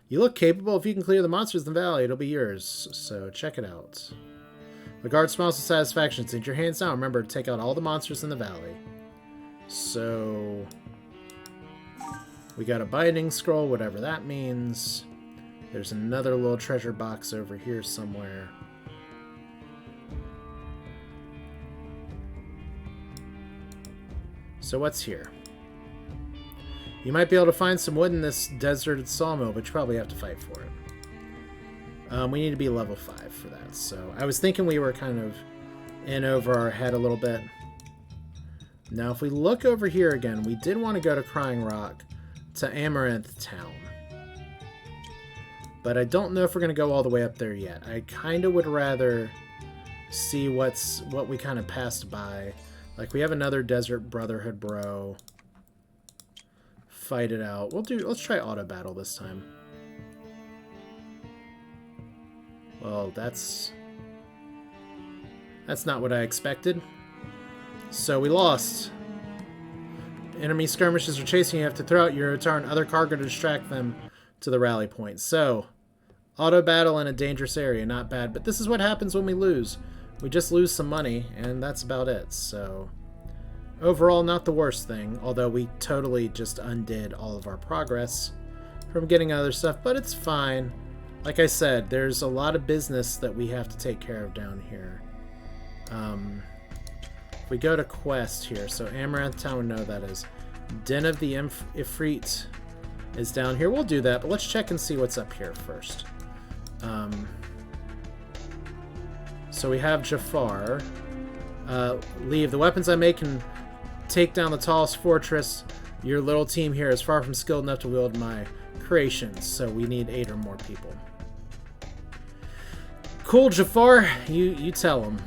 You look capable. If you can clear the monsters in the valley, it'll be yours. So, check it out. The guard smiles with satisfaction. Since your hands down, remember to take out all the monsters in the valley. So, we got a binding scroll, whatever that means. There's another little treasure box over here somewhere. So what's here? You might be able to find some wood in this deserted sawmill, but you probably have to fight for it. We need to be level 5 for that. So I was thinking we were kind of in over our head a little bit. Now if we look over here again, we did want to go to Crying Rock to Amaranth Town. But I don't know if we're going to go all the way up there yet. I kind of would rather see what we kind of passed by. Like, we have another Desert Brotherhood bro. Fight it out. Let's try auto battle this time. Well, that's not what I expected. So we lost. Enemy skirmishes are chasing you. You have to throw out your Utar and other cargo to distract them to the rally point. So, auto battle in a dangerous area, not bad. But this is what happens when we lose. We just lose some money, and that's about it. So, overall, not the worst thing. Although we totally just undid all of our progress from getting other stuff. But it's fine. Like I said, there's a lot of business that we have to take care of down here. If we go to quest here, so Amaranth Town, we know that is. Den of the Ifrit is down here. We'll do that, but let's check and see what's up here first. So we have Jafar. Leave. The weapons I make can take down the tallest fortress. Your little team here is far from skilled enough to wield my creations, so we need 8 or more people. Cool, Jafar. You tell them.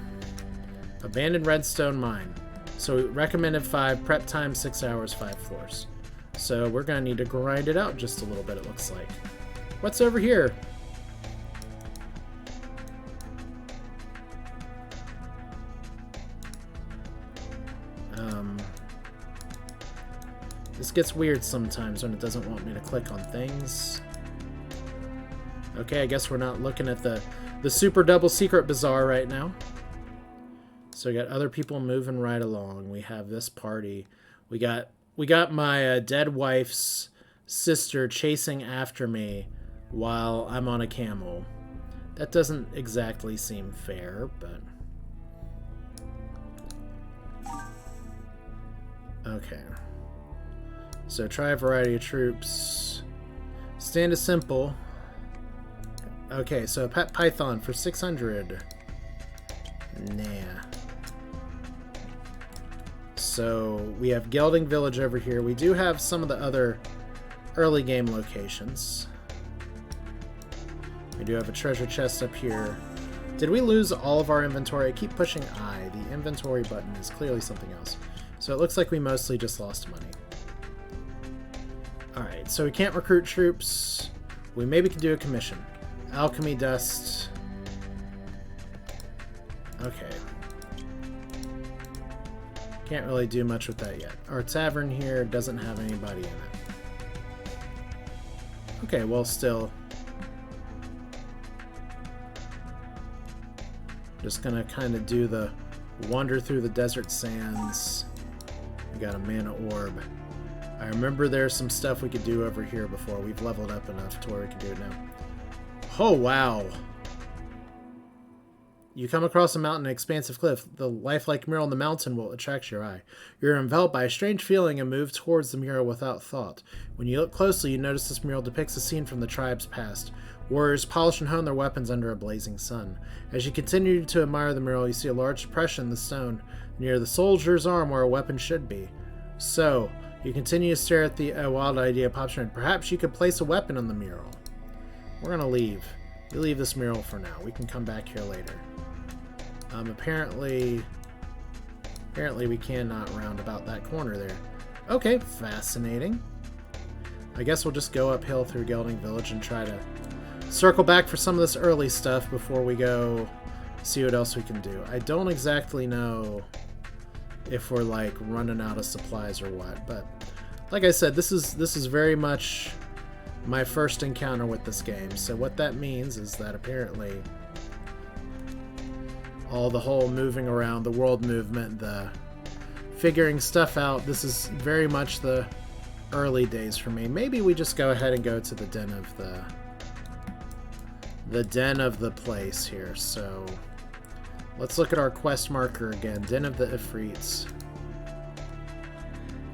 Abandoned redstone mine. So recommended 5, prep time 6 hours, 5 floors. So we're going to need to grind it out just a little bit, it looks like. What's over here? This gets weird sometimes when it doesn't want me to click on things. Okay, I guess we're not looking at the super double secret bazaar right now. So we got other people moving right along. We have this party. We got my dead wife's sister chasing after me while I'm on a camel. That doesn't exactly seem fair, but... Okay. So try a variety of troops. Stand is simple. Okay, so pet python for 600. Nah. So we have Gelding Village over here. We do have some of the other early game locations. We do have a treasure chest up here. Did we lose all of our inventory? I keep pushing I. The inventory button is clearly something else. So it looks like we mostly just lost money. Alright, so we can't recruit troops. We maybe could do a commission. Alchemy dust. Okay. Can't really do much with that yet. Our tavern here doesn't have anybody in it. Okay, well, still. Just gonna kind of do the wander through the desert sands. We got a mana orb. I remember there's some stuff we could do over here before. We've leveled up enough to where we can do it now. Oh, wow. You come across a mountain and expansive cliff. The lifelike mural on the mountain will attract your eye. You're enveloped by a strange feeling and move towards the mural without thought. When you look closely, you notice this mural depicts a scene from the tribe's past. Warriors polish and hone their weapons under a blazing sun. As you continue to admire the mural, you see a large depression in the stone near the soldier's arm where a weapon should be. So, you continue to stare at the wild idea pops in. Perhaps you could place a weapon on the mural. We're going to leave. We leave this mural for now. We can come back here later. Apparently we cannot round about that corner there. Okay, fascinating. I guess we'll just go uphill through Gelding Village and try to circle back for some of this early stuff before we go see what else we can do. I don't exactly know if we're like running out of supplies or what, but like I said, this is very much my first encounter with this game. So what that means is that apparently all the whole moving around, the world movement, the figuring stuff out, this is very much the early days for me. Maybe we just go ahead and go to the den of the place here. So let's look at our quest marker again. Den of the Ifrits,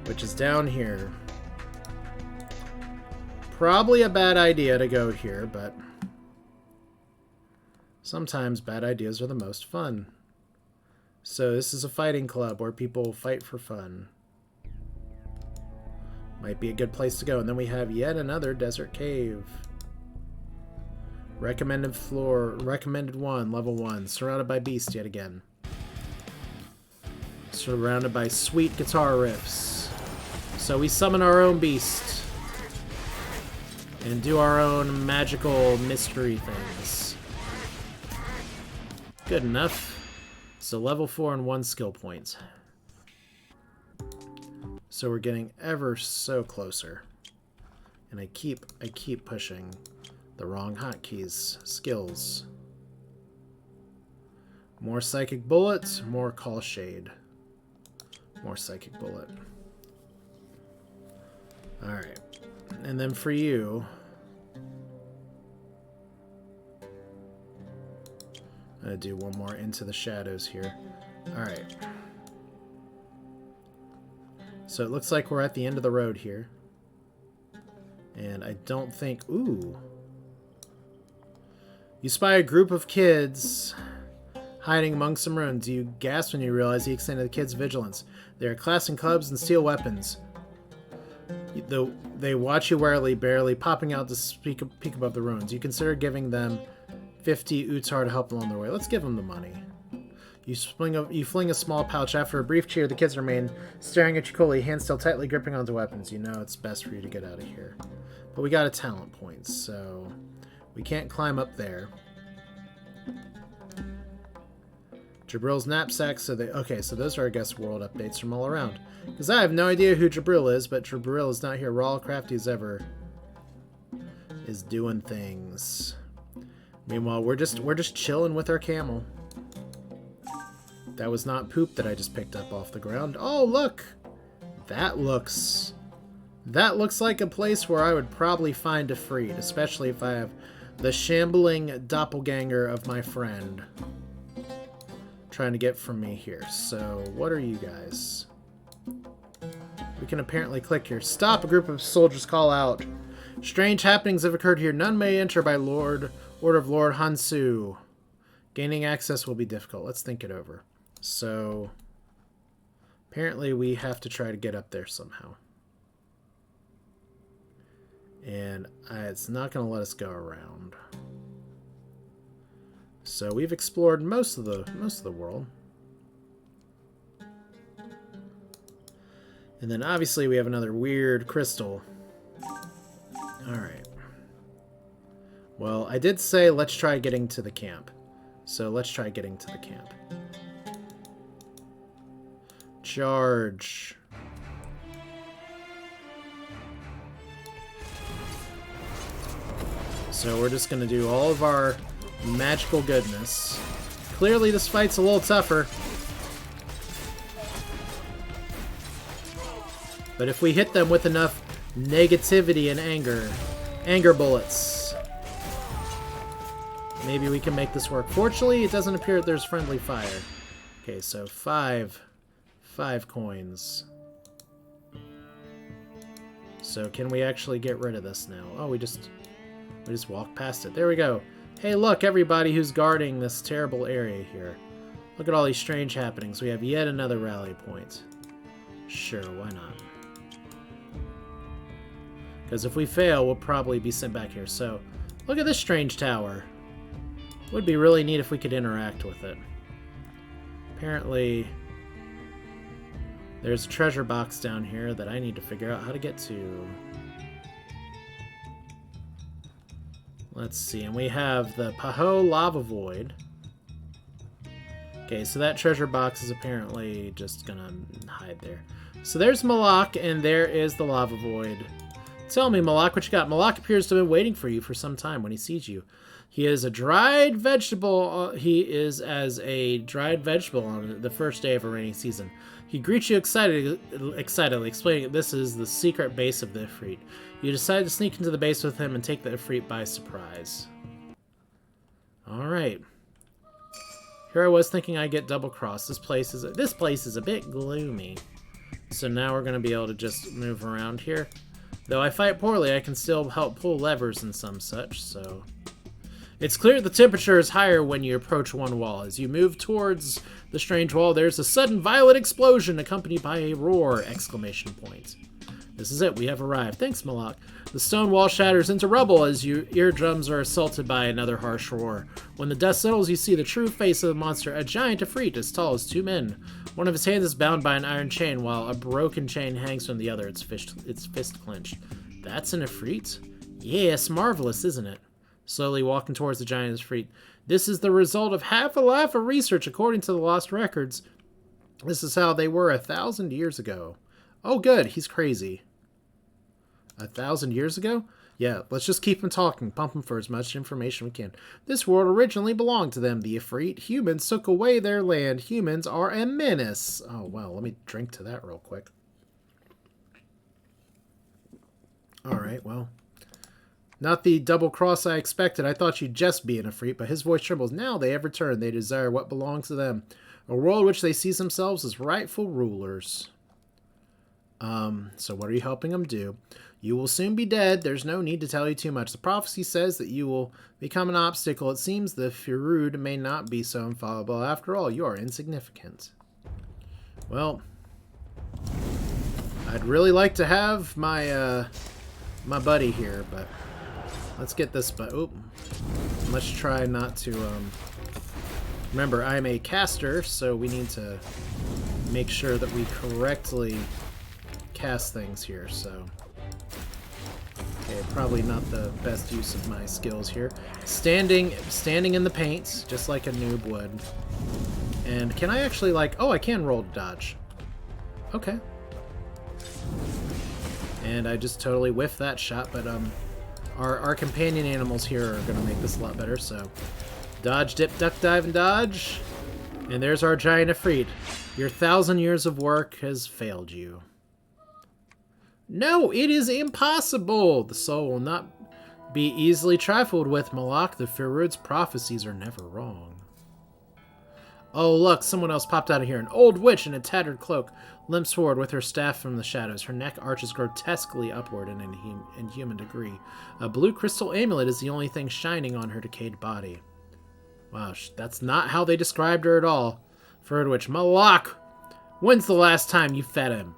which is down here. Probably a bad idea to go here, but sometimes bad ideas are the most fun. So this is a fighting club where people fight for fun. Might be a good place to go. And then we have yet another desert cave. Recommended floor, recommended 1, level 1. Surrounded by beasts yet again. Surrounded by sweet guitar riffs. So we summon our own beast. And do our own magical mystery things. Good enough. So level 4 and 1 skill points. So we're getting ever so closer. And I keep pushing the wrong hotkeys. Skills. More psychic bullets, more call shade. More psychic bullet. Alright. And then for you, I'm going to do one more into the shadows here. Alright. So it looks like we're at the end of the road here. And I don't think... Ooh. You spy a group of kids hiding among some ruins. You gasp when you realize he extended the kids' vigilance. They are classing clubs and steel weapons. They watch you warily, barely popping out to peek above the ruins. You consider giving them 50 utar to help them on their way. Let's give them the money. You fling a small pouch. After a brief cheer, the kids remain staring at you coolly, hands still tightly gripping onto weapons. You know it's best for you to get out of here. But we got a talent point, so we can't climb up there. Jabril's knapsack, so those are, I guess, world updates from all around. Because I have no idea who Jabril is, but Jabril is not here. Rawcraft as ever is doing things. Meanwhile, we're just chilling with our camel. That was not poop that I just picked up off the ground. Oh, look! That looks like a place where I would probably find a Ifrit, especially if I have the shambling doppelganger of my friend trying to get from me here. So, what are you guys? We can apparently click here. Stop! A group of soldiers call out. Strange happenings have occurred here. None may enter by order of Lord Hansu. Gaining access will be difficult. Let's think it over. So, apparently we have to try to get up there somehow. And it's not going to let us go around. So we've explored most of the world. And then obviously we have another weird crystal. Alright. Well, I did say let's try getting to the camp. So let's try getting to the camp. Charge. So we're just going to do all of our magical goodness. Clearly this fight's a little tougher. But if we hit them with enough negativity and anger bullets, maybe we can make this work. Fortunately, it doesn't appear that there's friendly fire. Okay, so five coins. So can we actually get rid of this now? Oh, we just walk past it. There we go. Hey, look, everybody who's guarding this terrible area here. Look at all these strange happenings. We have yet another rally point. Sure, why not? Because if we fail, we'll probably be sent back here. So, look at this strange tower. Would be really neat if we could interact with it. Apparently, there's a treasure box down here that I need to figure out how to get to. Let's see, and we have the Paho Lava Void. Okay, so that treasure box is apparently just gonna hide there. So there's Malak, and there is the Lava Void. Tell me, Malak, what you got? Malak appears to have been waiting for you for some time when he sees you. He is a dried vegetable. He is as a dried vegetable on the first day of a rainy season. He greets you excitedly, explaining that this is the secret base of the Ifrit. You decide to sneak into the base with him and take the Ifrit by surprise. Alright. Here I was thinking I'd get double-crossed. This place is a bit gloomy. So now we're going to be able to just move around here. Though I fight poorly, I can still help pull levers and some such, so... It's clear the temperature is higher when you approach one wall. As you move towards the strange wall, there's a sudden violent explosion accompanied by a roar! Exclamation point. This is it, we have arrived. Thanks, Malak. The stone wall shatters into rubble as your eardrums are assaulted by another harsh roar. When the dust settles, you see the true face of the monster, a giant Ifrit as tall as 2 men. One of his hands is bound by an iron chain, while a broken chain hangs from the other, its fist clenched. That's an Ifrit? Yes, marvelous, isn't it? Slowly walking towards the giant Ifrit. This is the result of half a life of research, according to the lost records. This is how they were 1,000 years ago. Oh, good, he's crazy. 1,000 years ago? Yeah, let's just keep him talking, pump him for as much information we can. This world originally belonged to them, the Ifrit. Humans took away their land. Humans are a menace. Oh, well, let me drink to that real quick. Alright, well. Not the double cross I expected. I thought you'd just be an Ifrit, but his voice trembles. Now they have returned. They desire what belongs to them. A world which they see themselves as rightful rulers. So what are you helping him do? You will soon be dead. There's no need to tell you too much. The prophecy says that you will become an obstacle. It seems the Firud may not be so infallible. After all, you are insignificant. Well, I'd really like to have my my buddy here, but let's get this. But let's try not to. Remember, I'm a caster, so we need to make sure that we correctly cast things here. So, okay, probably not the best use of my skills here. Standing in the paint, just like a noob would. And can I actually, like, oh, I can roll to dodge. Okay. And I just totally whiffed that shot, but our companion animals here are going to make this a lot better, so dodge, dip, duck, dive, and dodge. And there's our giant Ifrit. Your 1,000 years of work has failed you. No, it is impossible! The soul will not be easily trifled with, Malak. The Firud's prophecies are never wrong. Oh, look, someone else popped out of here. An old witch in a tattered cloak limps forward with her staff from the shadows. Her neck arches grotesquely upward in an inhuman degree. A blue crystal amulet is the only thing shining on her decayed body. Wow, that's not how they described her at all. Firud witch, Malak! When's the last time you fed him?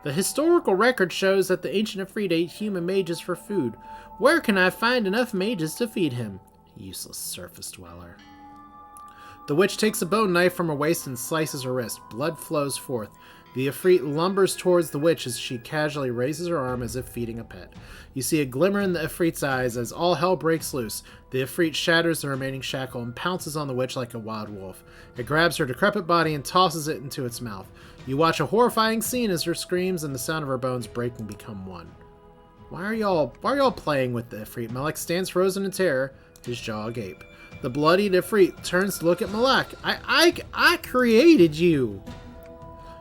The historical record shows that the ancient Ifrit ate human mages for food. Where can I find enough mages to feed him? Useless surface dweller. The witch takes a bone knife from her waist and slices her wrist. Blood flows forth. The Ifrit lumbers towards the witch as she casually raises her arm as if feeding a pet. You see a glimmer in the Ifrit's eyes as all hell breaks loose. The Ifrit shatters the remaining shackle and pounces on the witch like a wild wolf. It grabs her decrepit body and tosses it into its mouth. You watch a horrifying scene as her screams and the sound of her bones break and become one. Why are y'all playing with the Ifrit? Malak stands frozen in terror, his jaw agape. The bloodied Ifrit turns to look at Malak. I created you!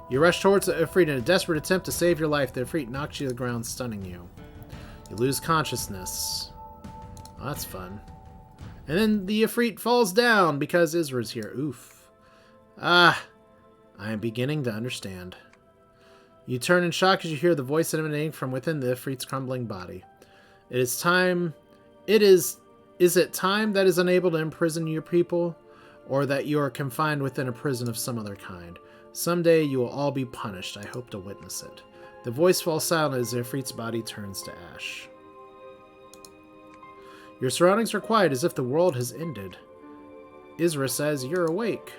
You rush towards the Ifrit in a desperate attempt to save your life. The Ifrit knocks you to the ground, stunning you. You lose consciousness. Oh, that's fun. And then the Ifrit falls down because Izra's here. Oof. Ah, I am beginning to understand. You turn in shock as you hear the voice emanating from within the Ifrit's crumbling body. It is time. Is it time that is unable to imprison your people, or that you are confined within a prison of some other kind? Someday you will all be punished. I hope to witness it. The voice falls silent as the Ifrit's body turns to ash. Your surroundings are quiet as if the world has ended. Isra says, "You're awake."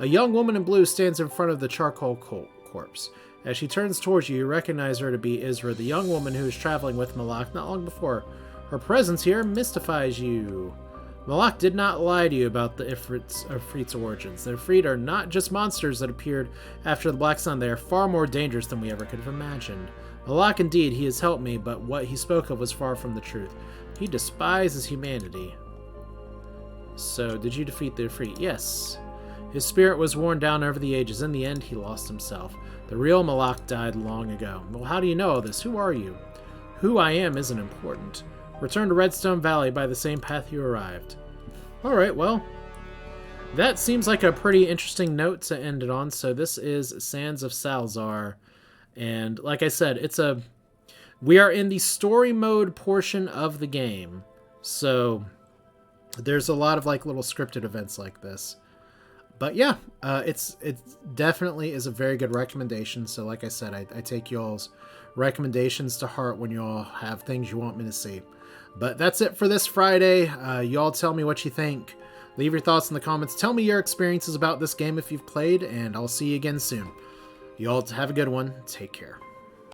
A young woman in blue stands in front of the charcoal corpse. As she turns towards you, you recognize her to be Isra, the young woman who was traveling with Malak not long before. Her presence here mystifies you. Malak did not lie to you about the Ifrit's origins. The Ifrit are not just monsters that appeared after the Black Sun. They are far more dangerous than we ever could have imagined. Malak, indeed, he has helped me, but what he spoke of was far from the truth. He despises humanity. So, did you defeat the Ifrit? Yes. His spirit was worn down over the ages. In the end, he lost himself. The real Malak died long ago. Well, how do you know all this? Who are you? Who I am isn't important. Return to Redstone Valley by the same path you arrived. Alright, well, that seems like a pretty interesting note to end it on. So this is Sands of Salzaar. And like I said, we are in the story mode portion of the game. So there's a lot of like little scripted events like this. But yeah, it definitely is a very good recommendation. So like I said, I take y'all's recommendations to heart when y'all have things you want me to see. But that's it for this Friday. Y'all tell me what you think. Leave your thoughts in the comments. Tell me your experiences about this game if you've played, and I'll see you again soon. Y'all have a good one. Take care.